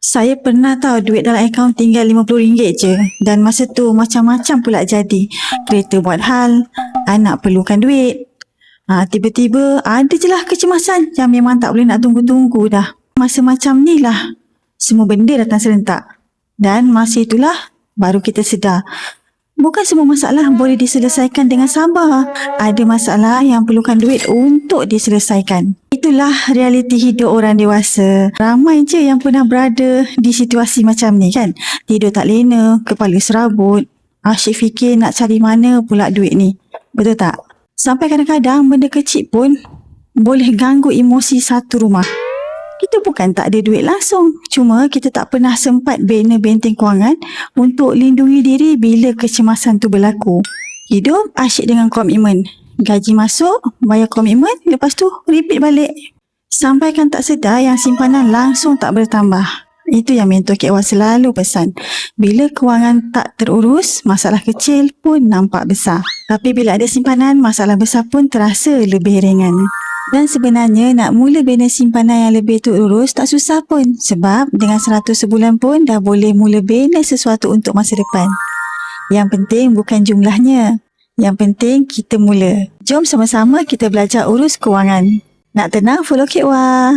Saya pernah tahu duit dalam akaun tinggal RM50 je. Dan masa tu macam-macam pula jadi. Kereta buat hal, anak perlukan duit. Tiba-tiba ada je lah kecemasan yang memang tak boleh nak tunggu-tunggu dah. Masa macam ni lah semua benda datang serentak. Dan masa itulah baru kita sedar, bukan semua masalah boleh diselesaikan dengan sabar. Ada masalah yang perlukan duit untuk diselesaikan. Itulah realiti hidup orang dewasa. Ramai je yang pernah berada di situasi macam ni kan. Tidur tak lena, kepala serabut, asyik fikir nak cari mana pula duit ni. Betul tak? Sampai kadang-kadang benda kecil pun boleh ganggu emosi satu rumah. Kita bukan tak ada duit langsung, cuma kita tak pernah sempat bina benteng kewangan untuk lindungi diri bila kecemasan tu berlaku. Hidup asyik dengan komitmen. Gaji masuk, bayar komitmen, lepas tu repeat balik. Sampaikan tak sedar yang simpanan langsung tak bertambah. Itu yang mentor Kek Wan selalu pesan. Bila kewangan tak terurus, masalah kecil pun nampak besar. Tapi bila ada simpanan, masalah besar pun terasa lebih ringan. Dan sebenarnya nak mula bina simpanan yang lebih terurus tak susah pun. Sebab dengan 100 sebulan pun dah boleh mula bina sesuatu untuk masa depan. Yang penting bukan jumlahnya. Yang penting kita mula. Jom sama-sama kita belajar urus kewangan. Nak tenang, follow Kek Wah.